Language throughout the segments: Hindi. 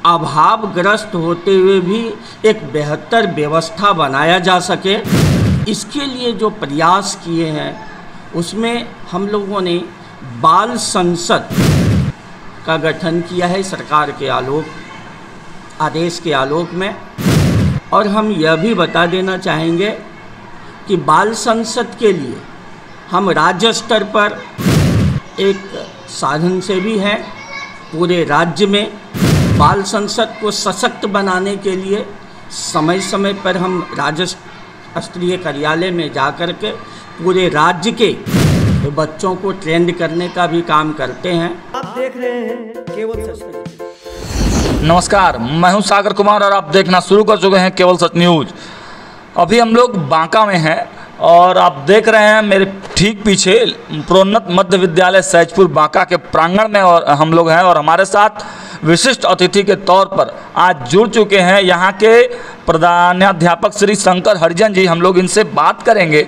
अभावग्रस्त होते हुए भी एक बेहतर व्यवस्था बनाया जा सके, इसके लिए जो प्रयास किए हैं उसमें हम लोगों ने बाल संसद का गठन किया है सरकार के आदेश के आलोक में। और हम यह भी बता देना चाहेंगे कि बाल संसद के लिए हम राज्य स्तर पर एक साधन से भी हैं। पूरे राज्य में बाल संसद को सशक्त बनाने के लिए समय समय पर हम राज्य स्तरीय कार्यालय में जाकर के पूरे राज्य के बच्चों को ट्रेंड करने का भी काम करते हैं। आप देख रहे हैं केवल सच। नमस्कार, मैं हूं सागर कुमार और आप देखना शुरू कर चुके हैं केवल सच न्यूज। अभी हम लोग बांका में हैं और आप देख रहे हैं मेरे ठीक पीछे प्रोन्नत मध्य विद्यालय सैजपुर बांका के प्रांगण में और हम लोग हैं और हमारे साथ विशिष्ट अतिथि के तौर पर आज जुड़ चुके हैं यहाँ के प्रधानाध्यापक श्री शंकर हरिजन जी। हम लोग इनसे बात करेंगे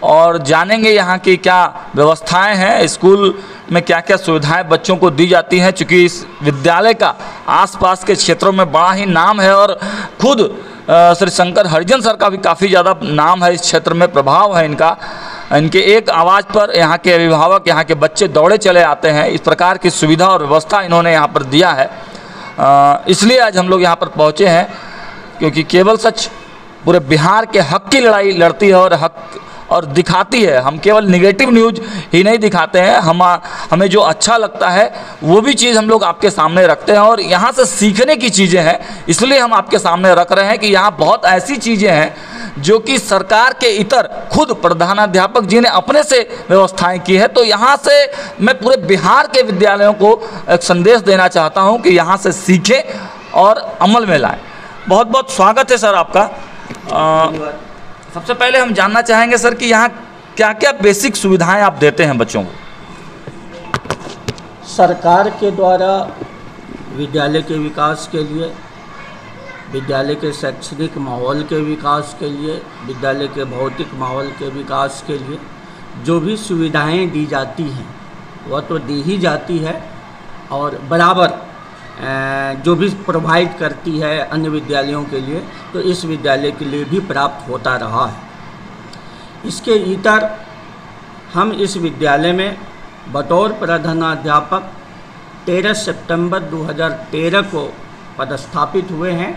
और जानेंगे यहाँ की क्या व्यवस्थाएं हैं, स्कूल में क्या क्या सुविधाएं बच्चों को दी जाती हैं। चूँकि इस विद्यालय का आसपास के क्षेत्रों में बड़ा ही नाम है और खुद श्री शंकर हरिजन सर का भी काफ़ी ज़्यादा नाम है इस क्षेत्र में, प्रभाव है इनका। इनके एक आवाज़ पर यहाँ के अभिभावक, यहाँ के बच्चे दौड़े चले आते हैं। इस प्रकार की सुविधा और व्यवस्था इन्होंने यहाँ पर दिया है। इसलिए आज हम लोग यहाँ पर पहुँचे हैं क्योंकि केवल सच पूरे बिहार के हक की लड़ाई लड़ती है और हक और दिखाती है। हम केवल निगेटिव न्यूज़ ही नहीं दिखाते हैं, हमें जो अच्छा लगता है वो भी चीज़ हम लोग आपके सामने रखते हैं और यहाँ से सीखने की चीज़ें हैं, इसलिए हम आपके सामने रख रहे हैं कि यहाँ बहुत ऐसी चीज़ें हैं जो कि सरकार के इतर खुद प्रधानाध्यापक जी ने अपने से व्यवस्थाएं की है। तो यहाँ से मैं पूरे बिहार के विद्यालयों को एक संदेश देना चाहता हूँ कि यहाँ से सीखें और अमल में लाएँ। बहुत बहुत स्वागत है सर आपका। सबसे पहले हम जानना चाहेंगे सर कि यहाँ क्या क्या बेसिक सुविधाएं आप देते हैं बच्चों को। सरकार के द्वारा विद्यालय के विकास के लिए, विद्यालय के शैक्षणिक माहौल के विकास के लिए, विद्यालय के भौतिक माहौल के विकास के लिए जो भी सुविधाएं दी जाती हैं वह तो दी ही जाती है और बराबर जो भी प्रोवाइड करती है अन्य विद्यालयों के लिए तो इस विद्यालय के लिए भी प्राप्त होता रहा है। इसके इतर हम इस विद्यालय में बतौर प्रधानाध्यापक 13 सितंबर 2013 को पदस्थापित हुए हैं।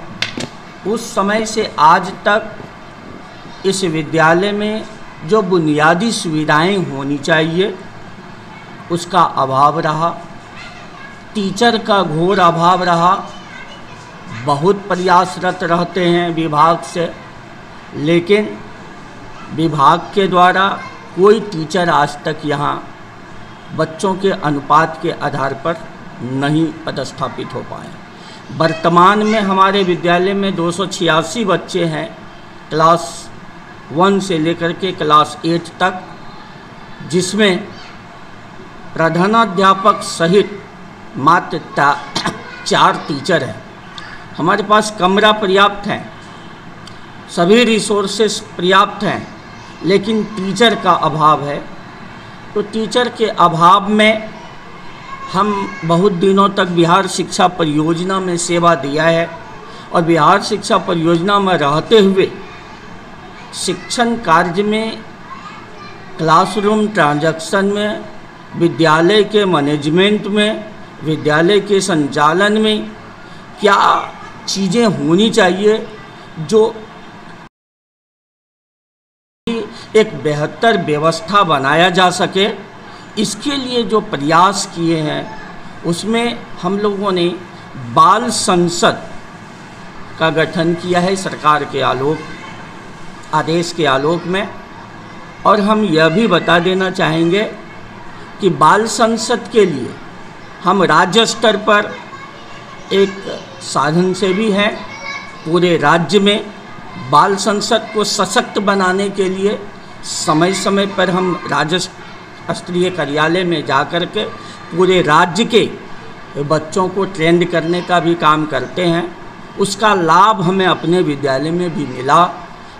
उस समय से आज तक इस विद्यालय में जो बुनियादी सुविधाएं होनी चाहिए उसका अभाव रहा, टीचर का घोर अभाव रहा। बहुत प्रयासरत रहते हैं विभाग से, लेकिन विभाग के द्वारा कोई टीचर आज तक यहाँ बच्चों के अनुपात के आधार पर नहीं पदस्थापित हो पाए। वर्तमान में हमारे विद्यालय में 286 बच्चे हैं क्लास 1 से लेकर के क्लास 8 तक, जिसमें प्रधानाध्यापक सहित मात्र 4 टीचर हैं। हमारे पास कमरा पर्याप्त हैं, सभी रिसोर्सेस पर्याप्त हैं, लेकिन टीचर का अभाव है। तो टीचर के अभाव में हम बहुत दिनों तक बिहार शिक्षा परियोजना में सेवा दिया है और बिहार शिक्षा परियोजना में रहते हुए शिक्षण कार्य में, क्लासरूम ट्रांजैक्शन में, विद्यालय के मैनेजमेंट में, विद्यालय के संचालन में क्या चीज़ें होनी चाहिए जो एक बेहतर व्यवस्था बनाया जा सके, इसके लिए जो प्रयास किए हैं उसमें हम लोगों ने बाल संसद का गठन किया है सरकार के आदेश के आलोक में। और हम यह भी बता देना चाहेंगे कि बाल संसद के लिए हम राज्य स्तर पर एक साधन से भी हैं। पूरे राज्य में बाल संसद को सशक्त बनाने के लिए समय समय पर हम राज्य स्तरीय कार्यालय में जाकर के पूरे राज्य के बच्चों को ट्रेंड करने का भी काम करते हैं। उसका लाभ हमें अपने विद्यालय में भी मिला।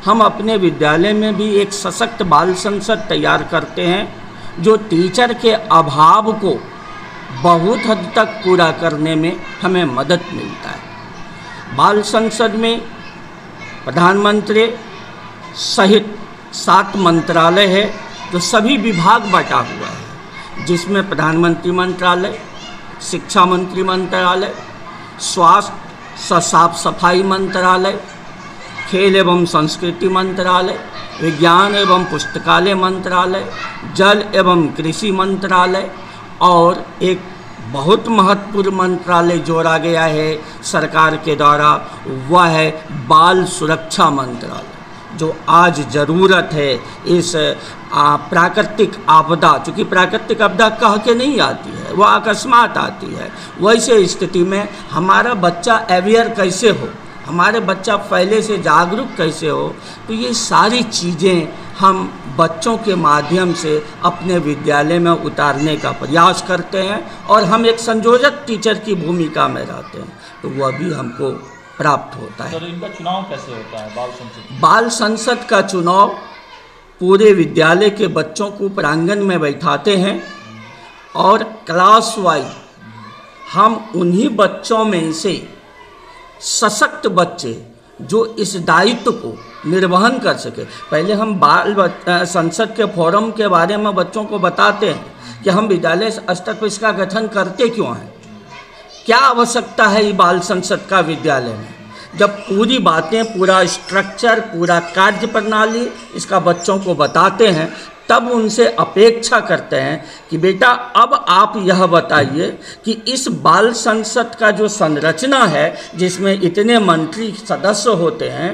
हम अपने विद्यालय में भी एक सशक्त बाल संसद तैयार करते हैं जो टीचर के अभाव को बहुत हद तक पूरा करने में हमें मदद मिलता है। बाल संसद में प्रधानमंत्री सहित 7 मंत्रालय है जो सभी विभाग बटा हुआ है, जिसमें प्रधानमंत्री मंत्रालय, शिक्षा मंत्री मंत्रालय, स्वास्थ्य साफ सफाई मंत्रालय, खेल एवं संस्कृति मंत्रालय, विज्ञान एवं पुस्तकालय मंत्रालय, जल एवं कृषि मंत्रालय और एक बहुत महत्वपूर्ण मंत्रालय जोड़ा गया है सरकार के द्वारा, वह है बाल सुरक्षा मंत्रालय, जो आज ज़रूरत है इस प्राकृतिक आपदा, चूँकि प्राकृतिक आपदा कह के नहीं आती है, वह अकस्मात आती है, वैसे स्थिति में हमारा बच्चा अवेयर कैसे हो, हमारे बच्चा पहले से जागरूक कैसे हो, तो ये सारी चीज़ें हम बच्चों के माध्यम से अपने विद्यालय में उतारने का प्रयास करते हैं और हम एक संयोजक टीचर की भूमिका में रहते हैं, तो वह भी हमको प्राप्त होता है। तो इनका चुनाव कैसे होता है बाल संसद? बाल संसद का चुनाव पूरे विद्यालय के बच्चों को प्रांगण में बैठाते हैं और क्लास वाइज हम उन्हीं बच्चों में से सशक्त बच्चे जो इस दायित्व को निर्वहन कर सके, पहले हम बाल संसद के फोरम के बारे में बच्चों को बताते हैं कि हम विद्यालय स्तर पर इसका गठन करते क्यों हैं, क्या आवश्यकता है ये बाल संसद का विद्यालय में। जब पूरी बातें, पूरा स्ट्रक्चर, पूरा कार्य प्रणाली इसका बच्चों को बताते हैं, तब उनसे अपेक्षा करते हैं कि बेटा अब आप यह बताइए कि इस बाल संसद का जो संरचना है जिसमें इतने मंत्री सदस्य होते हैं,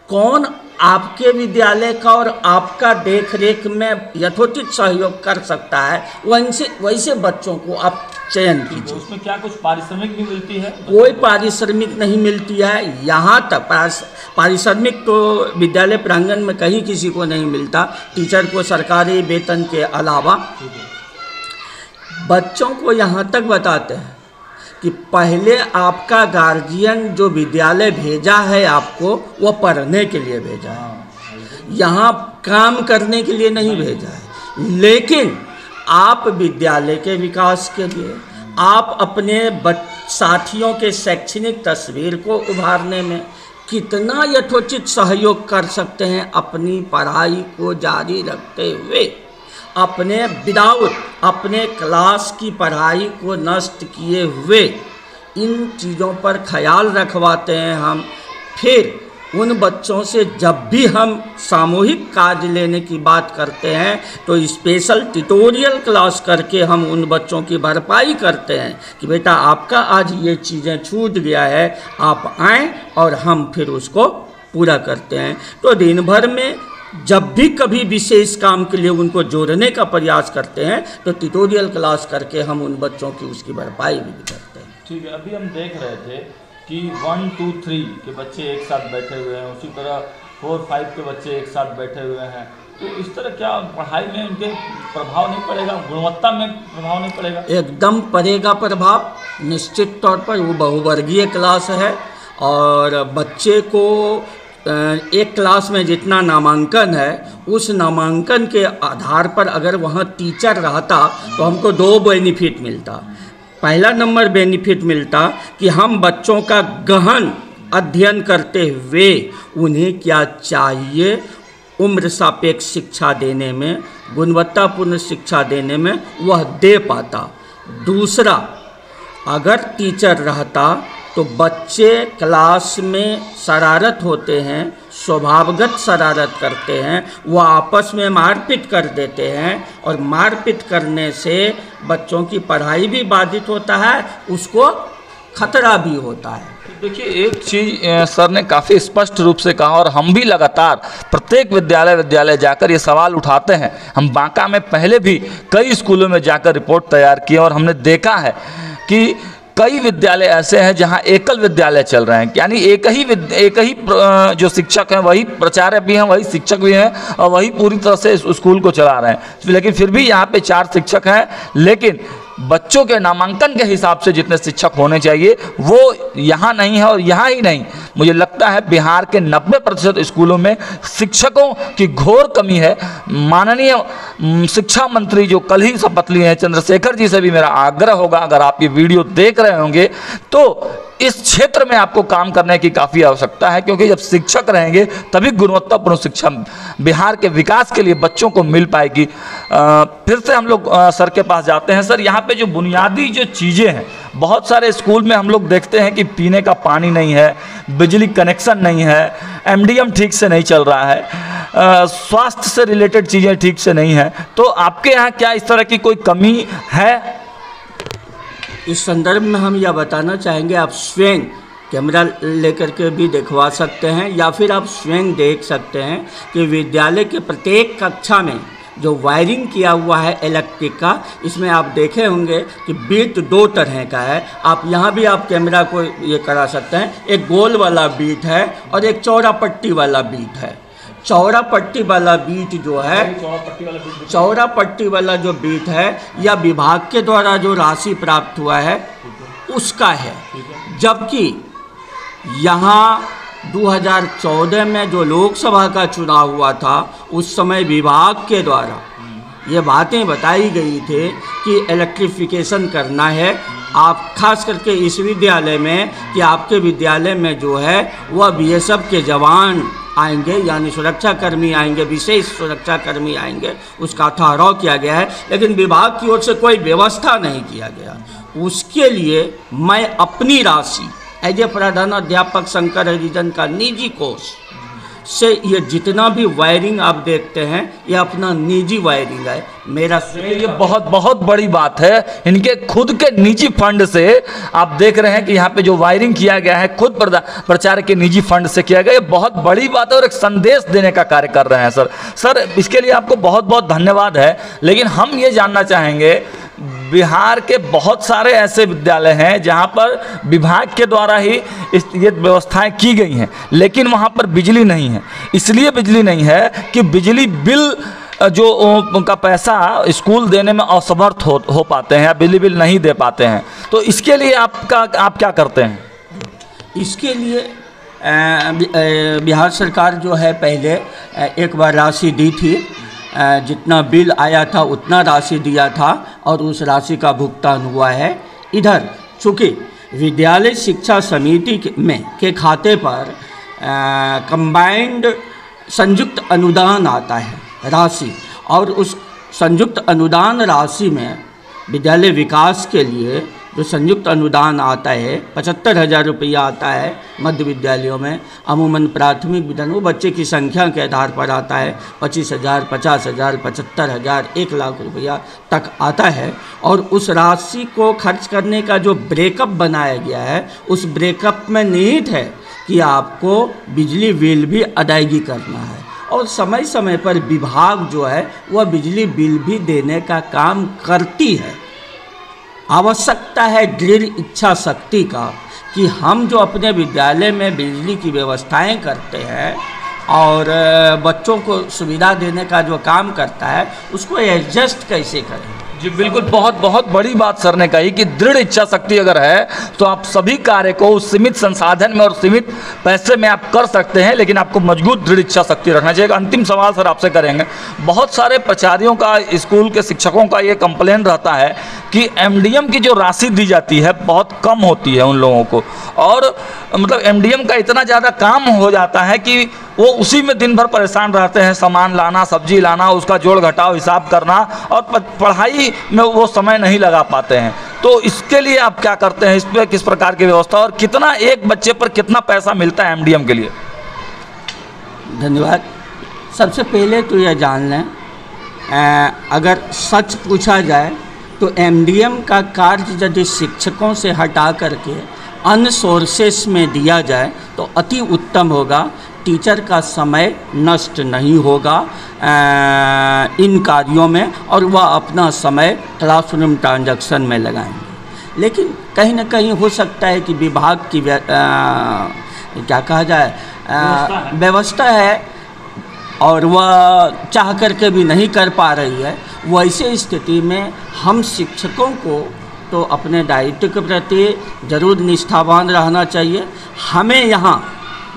कौन आपके विद्यालय का और आपका देख रेख में यथोचित सहयोग कर सकता है, वैसे बच्चों को आप चयन कीजिए। उसमें क्या कुछ पारिश्रमिक भी मिलती है? कोई पारिश्रमिक नहीं मिलती है, यहाँ तक पारिश्रमिक तो विद्यालय प्रांगण में कहीं किसी को नहीं मिलता, टीचर को सरकारी वेतन के अलावा। बच्चों को यहाँ तक बताते हैं कि पहले आपका गार्जियन जो विद्यालय भेजा है आपको, वो पढ़ने के लिए भेजा है, यहाँ काम करने के लिए नहीं भेजा है। लेकिन आप विद्यालय के विकास के लिए, आप अपने साथियों के शैक्षणिक तस्वीर को उभारने में कितना यथोचित सहयोग कर सकते हैं, अपनी पढ़ाई को जारी रखते हुए, अपने विदाउट अपने क्लास की पढ़ाई को नष्ट किए हुए, इन चीज़ों पर ख्याल रखवाते हैं हम। फिर उन बच्चों से जब भी हम सामूहिक कार्य लेने की बात करते हैं तो स्पेशल ट्यूटोरियल क्लास करके हम उन बच्चों की भरपाई करते हैं कि बेटा आपका आज ये चीज़ें छूट गया है, आप आएँ, और हम फिर उसको पूरा करते हैं। तो दिन भर में जब भी कभी विशेष काम के लिए उनको जोड़ने का प्रयास करते हैं तो ट्यूटोरियल क्लास करके हम उन बच्चों की उसकी भरपाई भी करते हैं। ठीक है, अभी हम देख रहे थे कि 1, 2, 3 के बच्चे एक साथ बैठे हुए हैं, उसी तरह 4, 5 के बच्चे एक साथ बैठे हुए हैं, तो इस तरह क्या पढ़ाई में उनके प्रभाव नहीं पड़ेगा, गुणवत्ता में प्रभाव नहीं पड़ेगा? एकदम पड़ेगा प्रभाव, निश्चित तौर पर। वो बहुवर्गीय क्लास है और बच्चे को एक क्लास में जितना नामांकन है, उस नामांकन के आधार पर अगर वहाँ टीचर रहता तो हमको 2 बेनिफिट मिलता। पहला नंबर बेनिफिट मिलता कि हम बच्चों का गहन अध्ययन करते हुए उन्हें क्या चाहिए, उम्र सापेक्ष शिक्षा देने में, गुणवत्तापूर्ण शिक्षा देने में वह दे पाता। दूसरा, अगर टीचर रहता तो बच्चे क्लास में शरारत होते हैं, स्वभावगत शरारत करते हैं, वह आपस में मारपीट कर देते हैं और मारपीट करने से बच्चों की पढ़ाई भी बाधित होता है, उसको खतरा भी होता है। देखिए, एक चीज़ सर ने काफ़ी स्पष्ट रूप से कहा और हम भी लगातार प्रत्येक विद्यालय जाकर ये सवाल उठाते हैं। हम बांका में पहले भी कई स्कूलों में जाकर रिपोर्ट तैयार की और हमने देखा है कि कई विद्यालय ऐसे हैं जहां एकल विद्यालय चल रहे हैं, यानी एक ही जो शिक्षक हैं वही प्राचार्य भी हैं, वही शिक्षक भी हैं और वही पूरी तरह से स्कूल को चला रहे हैं। लेकिन फिर भी यहाँ पे 4 शिक्षक हैं, लेकिन बच्चों के नामांकन के हिसाब से जितने शिक्षक होने चाहिए वो यहाँ नहीं है। और यहाँ ही नहीं, मुझे लगता है बिहार के 90% स्कूलों में शिक्षकों की घोर कमी है। माननीय शिक्षा मंत्री जो कल ही शपथ लिए हैं चंद्रशेखर जी से भी मेरा आग्रह होगा, अगर आप ये वीडियो देख रहे होंगे तो इस क्षेत्र में आपको काम करने की काफ़ी आवश्यकता है, क्योंकि जब शिक्षक रहेंगे तभी गुणवत्तापूर्ण शिक्षा बिहार के विकास के लिए बच्चों को मिल पाएगी। फिर से हम लोग सर के पास जाते हैं। सर, यहाँ पे जो बुनियादी जो चीज़ें हैं, बहुत सारे स्कूल में हम लोग देखते हैं कि पीने का पानी नहीं है, बिजली कनेक्शन नहीं है, एमडीएम ठीक से नहीं चल रहा है, स्वास्थ्य से रिलेटेड चीज़ें ठीक से नहीं है। तो आपके यहाँ क्या इस तरह की कोई कमी है? इस संदर्भ में हम यह बताना चाहेंगे, आप स्वयं कैमरा लेकर के भी दिखवा सकते हैं या फिर आप स्वयं देख सकते हैं कि विद्यालय के प्रत्येक कक्षा में जो वायरिंग किया हुआ है इलेक्ट्रिक का, इसमें आप देखे होंगे कि बीट 2 तरह का है। आप यहाँ भी आप कैमरा को ये करा सकते हैं, एक गोल वाला बीट है और एक चौड़ा पट्टी वाला बीट है। चौड़ा पट्टी वाला बीट जो है, चौड़ा पट्टी वाला जो बीट है, या विभाग के द्वारा जो राशि प्राप्त हुआ है उसका है। जबकि यहाँ 2014 में जो लोकसभा का चुनाव हुआ था, उस समय विभाग के द्वारा ये बातें बताई गई थी कि इलेक्ट्रिफिकेशन करना है। आप खास करके इस विद्यालय में कि आपके विद्यालय में जो है वह बीएसएफ के जवान आएंगे, यानी सुरक्षाकर्मी आएंगे, विशेष सुरक्षाकर्मी आएंगे, उसका ठहराव किया गया है, लेकिन विभाग की ओर से कोई व्यवस्था नहीं किया गया। उसके लिए मैं अपनी राशि एज ए प्रधानाध्यापक शंकर हरिजन का निजी कोष से ये जितना भी वायरिंग आप देखते हैं, ये अपना निजी वायरिंग है मेरा। ये बहुत बहुत बड़ी बात है, इनके खुद के निजी फंड से आप देख रहे हैं कि यहाँ पे जो वायरिंग किया गया है खुद प्रचारक के निजी फंड से किया गया। ये बहुत बड़ी बात है और एक संदेश देने का कार्य कर रहे हैं सर इसके लिए आपको बहुत बहुत धन्यवाद है। लेकिन हम ये जानना चाहेंगे, बिहार के बहुत सारे ऐसे विद्यालय हैं जहां पर विभाग के द्वारा ही ये व्यवस्थाएं की गई हैं, लेकिन वहां पर बिजली नहीं है। इसलिए बिजली नहीं है कि बिजली बिल जो उनका पैसा स्कूल देने में असमर्थ हो पाते हैं या बिजली बिल नहीं दे पाते हैं। तो इसके लिए आप क्या करते हैं? इसके लिए बिहार सरकार जो है पहले एक बार राशि दी थी, जितना बिल आया था उतना राशि दिया था और उस राशि का भुगतान हुआ है। इधर चूँकि विद्यालय शिक्षा समिति के खाते पर कंबाइंड संयुक्त अनुदान आता है राशि, और उस संयुक्त अनुदान राशि में विद्यालय विकास के लिए जो संयुक्त अनुदान आता है 75,000 रुपया आता है मध्य विद्यालयों में। अमूमन प्राथमिक विद्यालय वो बच्चे की संख्या के आधार पर आता है, 25,000, 50,000, 75,000, 1 लाख रुपया तक आता है। और उस राशि को खर्च करने का जो ब्रेकअप बनाया गया है, उस ब्रेकअप में निहित है कि आपको बिजली बिल भी अदायगी करना है, और समय समय पर विभाग जो है वह बिजली बिल भी देने का काम करती है। आवश्यकता है दृढ़ इच्छा शक्ति का कि हम जो अपने विद्यालय में बिजली की व्यवस्थाएं करते हैं और बच्चों को सुविधा देने का जो काम करता है, उसको एडजस्ट कैसे करें। जी बिल्कुल, बहुत बहुत बड़ी बात सर ने कही कि दृढ़ इच्छा शक्ति अगर है तो आप सभी कार्य को उस सीमित संसाधन में और सीमित पैसे में आप कर सकते हैं, लेकिन आपको मजबूत दृढ़ इच्छा शक्ति रखना चाहिए। अंतिम सवाल सर आपसे करेंगे, बहुत सारे प्राचार्यों का, स्कूल के शिक्षकों का ये कंप्लेन रहता है कि एमडीएम की जो राशि दी जाती है बहुत कम होती है उन लोगों को, और मतलब एमडीएम का इतना ज़्यादा काम हो जाता है कि वो उसी में दिन भर परेशान रहते हैं, सामान लाना, सब्जी लाना, उसका जोड़ घटाव हिसाब करना, और पढ़ाई में वो समय नहीं लगा पाते हैं। तो इसके लिए आप क्या करते हैं? इस पर किस प्रकार की व्यवस्था, और कितना एक बच्चे पर कितना पैसा मिलता है एमडीएम के लिए? धन्यवाद। सबसे पहले तो यह जान लें, अगर सच पूछा जाए तो एमडीएम का कार्य यदि शिक्षकों से हटा करके अन्य सोर्सेस में दिया जाए तो अति उत्तम होगा। टीचर का समय नष्ट नहीं होगा इन कार्यों में, और वह अपना समय क्लासरूम ट्रांजैक्शन में लगाएंगे। लेकिन कहीं ना कहीं हो सकता है कि विभाग की क्या कहा जाए व्यवस्था है और वह चाह करके भी नहीं कर पा रही है। वैसे स्थिति में हम शिक्षकों को तो अपने दायित्व के प्रति जरूर निष्ठावान रहना चाहिए। हमें यहाँ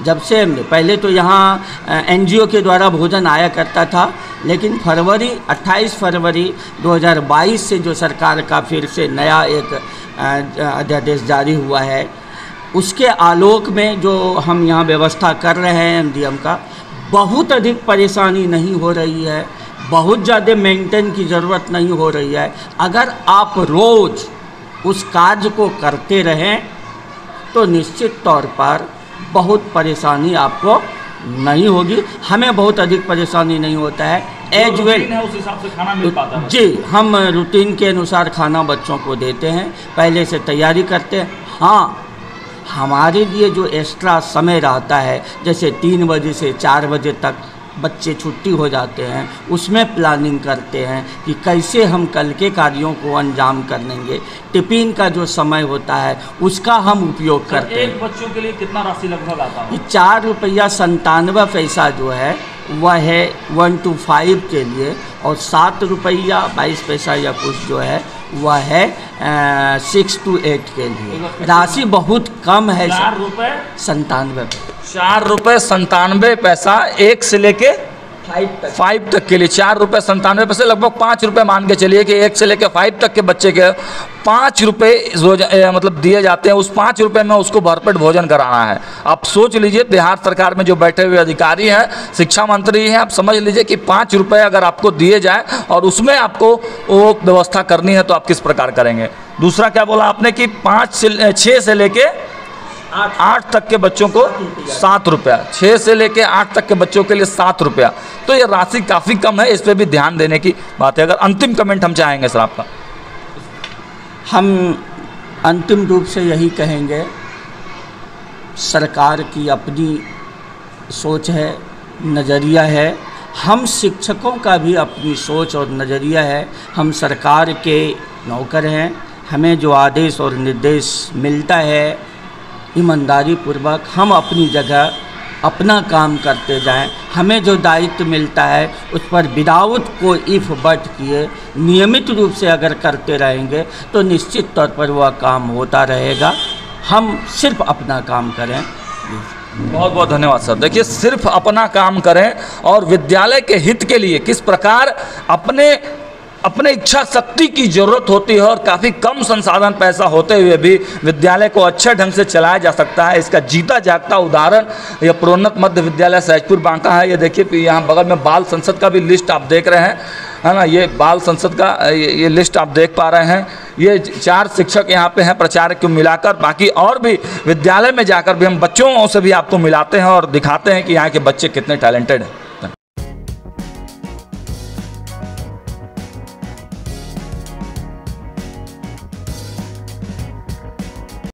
जब से पहले तो यहाँ एनजीओ के द्वारा भोजन आया करता था, लेकिन 28 फरवरी 2022 से जो सरकार का फिर से नया एक अध्यादेश जारी हुआ है, उसके आलोक में जो हम यहाँ व्यवस्था कर रहे हैं एमडीएम का, बहुत अधिक परेशानी नहीं हो रही है, बहुत ज़्यादा मेंटेन की ज़रूरत नहीं हो रही है। अगर आप रोज़ उस कार्य को करते रहें तो निश्चित तौर पर बहुत परेशानी आपको नहीं होगी। हमें बहुत अधिक परेशानी नहीं होता है। एज वेल उस हिसाब से खाना मिल पाता है जी, हम रूटीन के अनुसार खाना बच्चों को देते हैं, पहले से तैयारी करते हैं। हाँ, हमारे लिए जो एक्स्ट्रा समय रहता है, जैसे 3 बजे से 4 बजे तक बच्चे छुट्टी हो जाते हैं, उसमें प्लानिंग करते हैं कि कैसे हम कल के कार्यों को अंजाम कर लेंगे। टिफ़िन का जो समय होता है उसका हम उपयोग करते हैं। एक बच्चों के लिए कितना राशि लगभग आता है? 4 रुपया 97 पैसा जो है वह है 1 to 5 के लिए, और 7 रुपया 22 पैसा या कुछ जो है वह है 6 to 8 के लिए। राशि बहुत कम है। 4 रुपये 97 4 रुपये 97 पैसा 1 से लेके 5 तक के लिए। 4 रुपये 97 पैसे, लगभग 5 रुपये मान के चलिए कि 1 से लेकर 5 तक के बच्चे के 5 रुपये मतलब दिए जाते हैं। उस 5 रुपये में उसको भरपेट भोजन कराना है। आप सोच लीजिए, बिहार सरकार में जो बैठे हुए अधिकारी हैं, शिक्षा मंत्री हैं, आप समझ लीजिए कि 5 रुपये अगर आपको दिए जाए और उसमें आपको वो व्यवस्था करनी है तो आप किस प्रकार करेंगे। दूसरा क्या बोला आपने कि 6 से लेके 8 तक के बच्चों को 7 रुपया, 6 से लेके 8 तक के बच्चों के लिए 7 रुपया। तो ये राशि काफ़ी कम है, इस पर भी ध्यान देने की बात है। अगर अंतिम कमेंट हम चाहेंगे सर आपका। हम अंतिम रूप से यही कहेंगे, सरकार की अपनी सोच है, नज़रिया है, हम शिक्षकों का भी अपनी सोच और नज़रिया है। हम सरकार के नौकर हैं, हमें जो आदेश और निर्देश मिलता है ईमानदारी पूर्वक हम अपनी जगह अपना काम करते जाएं। हमें जो दायित्व मिलता है उस पर विदाउट कोई इफ़ बट किए नियमित रूप से अगर करते रहेंगे तो निश्चित तौर पर वह काम होता रहेगा। हम सिर्फ अपना काम करें। बहुत बहुत धन्यवाद सर। देखिए, सिर्फ अपना काम करें और विद्यालय के हित के लिए किस प्रकार अपने इच्छा शक्ति की ज़रूरत होती है और काफ़ी कम संसाधन पैसा होते हुए भी विद्यालय को अच्छे ढंग से चलाया जा सकता है। इसका जीता जागता उदाहरण यह प्रोन्नत मध्य विद्यालय सहजपुर बांका है। ये देखिए, यहाँ बगल में बाल संसद का भी लिस्ट आप देख रहे हैं, है ना। ये बाल संसद का ये लिस्ट आप देख पा रहे हैं। ये 4 शिक्षक यहाँ पे हैं प्राचार्य को मिलाकर। बाकी और भी विद्यालय में जाकर भी हम बच्चों से भी आपको मिलाते हैं और दिखाते हैं कि यहाँ के बच्चे कितने टैलेंटेड हैं।